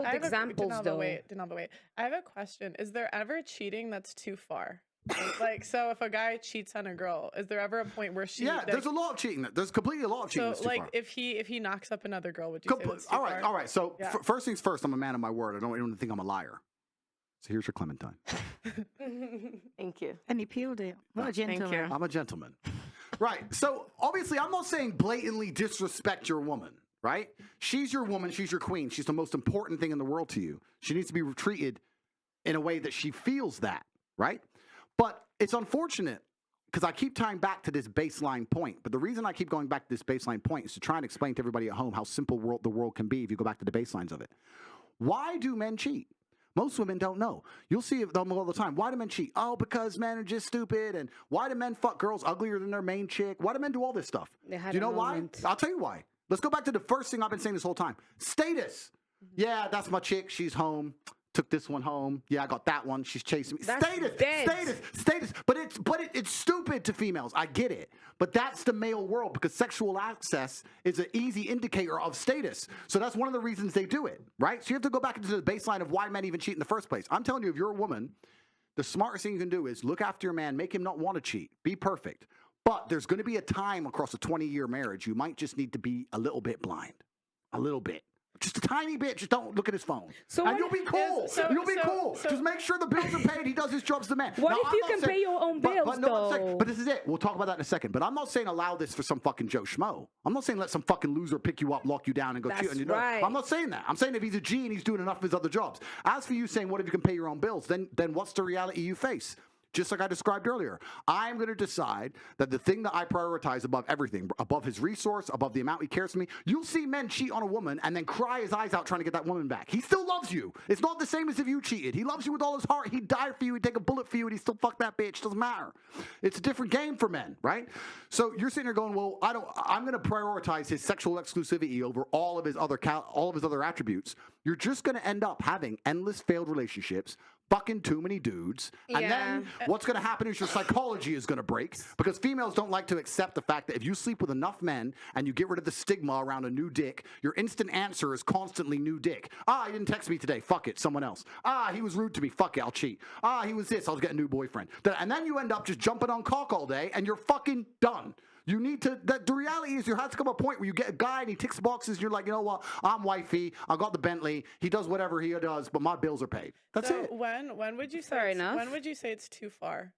examples though. Denalba, wait. I have a question. Is there ever cheating that's too far? Like, so if a guy cheats on a girl, is there ever a point where she? Yeah, like, there's a lot of cheating. There's completely a lot of cheating. So, That's too like, far. if he knocks up another girl, would you say that's too all right, far? all right. So Yeah. first things first, I'm a man of my word. I don't even think I'm a liar. So here's your Clementine. Thank you. And he peeled it. What a gentleman. Thank you. I'm a gentleman. Right. So obviously, I'm not saying blatantly disrespect your woman, right? She's your woman. She's your queen. She's the most important thing in the world to you. She needs to be treated in a way that she feels that, right? But it's unfortunate because I keep tying back to this baseline point. But the reason I keep going back to this baseline point is to try and explain to everybody at home how simple the world can be if you go back to the baselines of it. Why do men cheat? Most women don't know. You'll see them all the time. Why do men cheat? Oh, because men are just stupid. And why do men fuck girls uglier than their main chick? Why do men do all this stuff? Do you know why? I'll tell you why. Let's go back to the first thing I've been saying this whole time. Status. Yeah, that's my chick. She's home. Took this one home. Yeah, I got that one. She's chasing me. That's Status. But it's stupid to females. I get it. But that's the male world because sexual access is an easy indicator of status. So that's one of the reasons they do it, right? So you have to go back into the baseline of why men even cheat in the first place. I'm telling you, if you're a woman, the smartest thing you can do is look after your man, make him not want to cheat, be perfect. But there's going to be a time across a 20-year marriage you might just need to be a little bit blind, a little bit. Just a tiny bit. Just don't look at his phone. And you'll be cool. You'll be cool. Just make sure the bills are paid. He does his jobs to the man. What if you can pay your own bills, though? But this is it. We'll talk about that in a second. But I'm not saying allow this for some fucking Joe Schmo. I'm not saying let some fucking loser pick you up, lock you down, and go cheat on you. Right. I'm not saying that. I'm saying if he's a G and he's doing enough of his other jobs. As for you saying, what if you can pay your own bills? Then what's the reality you face? Just like I described earlier, I'm going to decide that the thing that I prioritize above everything, above his resource, above the amount he cares for me. You'll see men cheat on a woman and then cry his eyes out trying to get that woman back. He still loves you. It's not the same as if you cheated. He loves you with all his heart. He'd die for you. He'd take a bullet for you, and he'd still fuck that bitch. Doesn't matter. It's a different game for men, right? So you're sitting here going, well, I'm going to prioritize his sexual exclusivity over all of his other attributes. You're just going to end up having endless failed relationships, fucking too many dudes, and then what's going to happen is your psychology is going to break because females don't like to accept the fact that if you sleep with enough men and you get rid of the stigma around a new dick, your instant answer is constantly new dick. He didn't text me today. Fuck it. Someone else. He was rude to me. Fuck it. I'll cheat. He was this. I'll get a new boyfriend. And then you end up just jumping on cock all day and you're fucking done. You need to, the reality is you have to come to a point where you get a guy and he ticks boxes and you're like, you know what, I'm wifey, I got the Bentley, he does whatever he does, but my bills are paid. That's it. When would you say Fair enough. When would you say it's too far?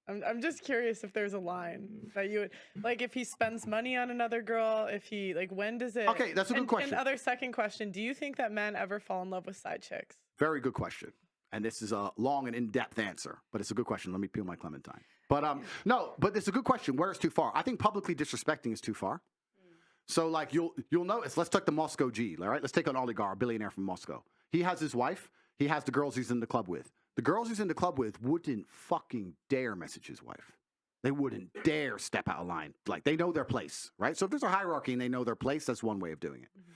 I'm just curious if there's a line that you would, like, if he spends money on another girl, if he, like, when does it? Okay, that's a good question. And second question, do you think that men ever fall in love with side chicks? Very good question. And this is a long and in-depth answer, but it's a good question. Let me peel my Clementine. But no, but it's a good question. Where is too far? I think publicly disrespecting is too far. So like you'll notice. Let's take the Moscow G. All right, let's take an oligarch, a billionaire from Moscow. He has his wife. He has the girls he's in the club with. The girls he's in the club with wouldn't fucking dare message his wife. They wouldn't dare step out of line. Like they know their place, right? So if there's a hierarchy and they know their place, that's one way of doing it. Mm-hmm.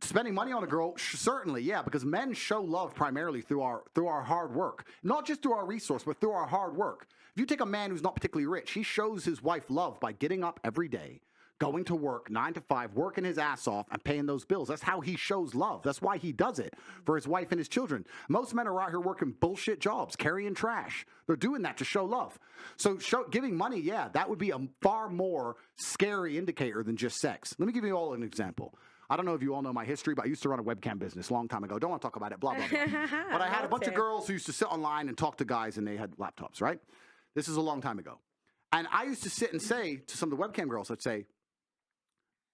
Spending money on a girl, certainly, yeah, because men show love primarily through our hard work. Not just through our resource, but through our hard work. If you take a man who's not particularly rich, he shows his wife love by getting up every day, going to work 9 to 5, working his ass off and paying those bills. That's how he shows love. That's why he does it for his wife and his children. Most men are out here working bullshit jobs, carrying trash. They're doing that to show love. So giving money, yeah, that would be a far more scary indicator than just sex. Let me give you all an example. I don't know if you all know my history, but I used to run a webcam business a long time ago. Don't want to talk about it, blah, blah, blah. But I had a bunch of girls who used to sit online and talk to guys, and they had laptops, right? This is a long time ago. And I used to sit and say to some of the webcam girls, I'd say,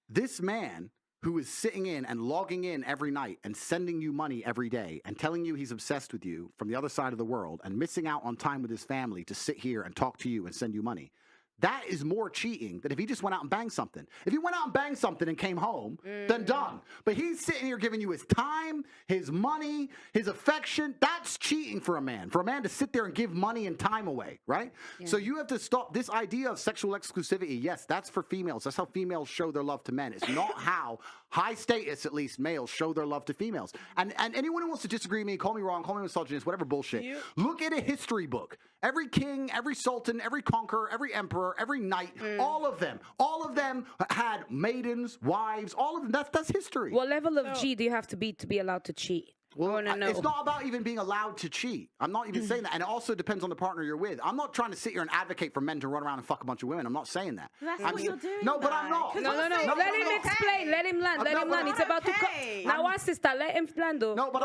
this man who is sitting in and logging in every night and sending you money every day and telling you he's obsessed with you from the other side of the world and missing out on time with his family to sit here and talk to you and send you money. That is more cheating than if he just went out and banged something. If he went out and banged something and came home, then done. But he's sitting here giving you his time, his money, his affection. That's cheating for a man. For a man to sit there and give money and time away, right? Yeah. So you have to stop this idea of sexual exclusivity. Yes, that's for females. That's how females show their love to men. It's not how high status, at least, males show their love to females. And anyone who wants to disagree with me, call me wrong, call me misogynist, whatever bullshit, look at a history book. Every king, every sultan, every conqueror, every emperor, every knight, all of them had maidens, wives, all of them. That's history. What level of G do you have to be allowed to cheat? Well, it's not about even being allowed to cheat. I'm not even saying that. And it also depends on the partner you're with. I'm not trying to sit here and advocate for men to run around and fuck a bunch of women. I'm not saying that. That's what you're doing. No, but I'm not. No. Let him explain. Let him land. Let him land. It's about to come. Now, our sister, let him land. No, but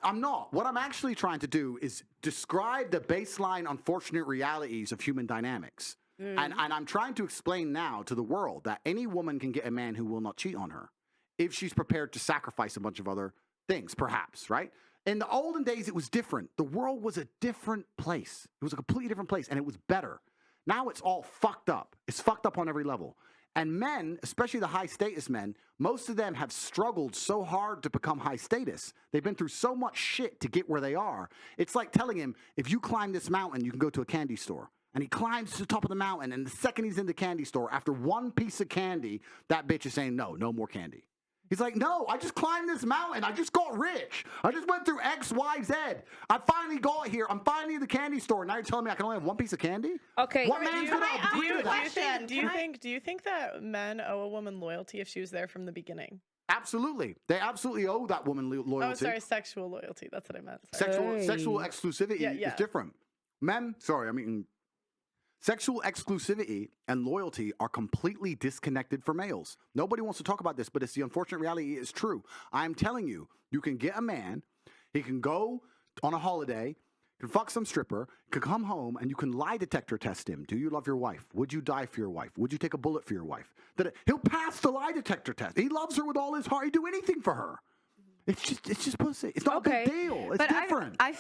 I'm not. What I'm actually trying to do is describe the baseline unfortunate realities of human dynamics. And I'm trying to explain now to the world that any woman can get a man who will not cheat on her if she's prepared to sacrifice a bunch of other things, perhaps, right? In the olden days, it was different. The world was a different place. It was a completely different place, and it was better. Now it's all fucked up. It's fucked up on every level. And men, especially the high status men, most of them have struggled so hard to become high status. They've been through so much shit to get where they are. It's like telling him, if you climb this mountain, you can go to a candy store. And he climbs to the top of the mountain, and the second he's in the candy store, after one piece of candy, that bitch is saying, no more candy. He's like, no, I just climbed this mountain. I just got rich. I just went through X, Y, Z. I finally got here. I'm finally in the candy store. Now you're telling me I can only have one piece of candy? Okay. What man's going to agree to that? Do you think that men owe a woman loyalty if she was there from the beginning? Absolutely. They absolutely owe that woman loyalty. Oh, sorry, sexual loyalty. That's what I meant. Sexual exclusivity is different. Sexual exclusivity and loyalty are completely disconnected for males. Nobody wants to talk about this, but it's the unfortunate reality. It's true. I'm telling you, you can get a man, he can go on a holiday, can fuck some stripper, can come home, and you can lie detector test him. Do you love your wife? Would you die for your wife? Would you take a bullet for your wife? He'll pass the lie detector test. He loves her with all his heart. He'd do anything for her. It's just pussy. It's not a big deal. It's different. I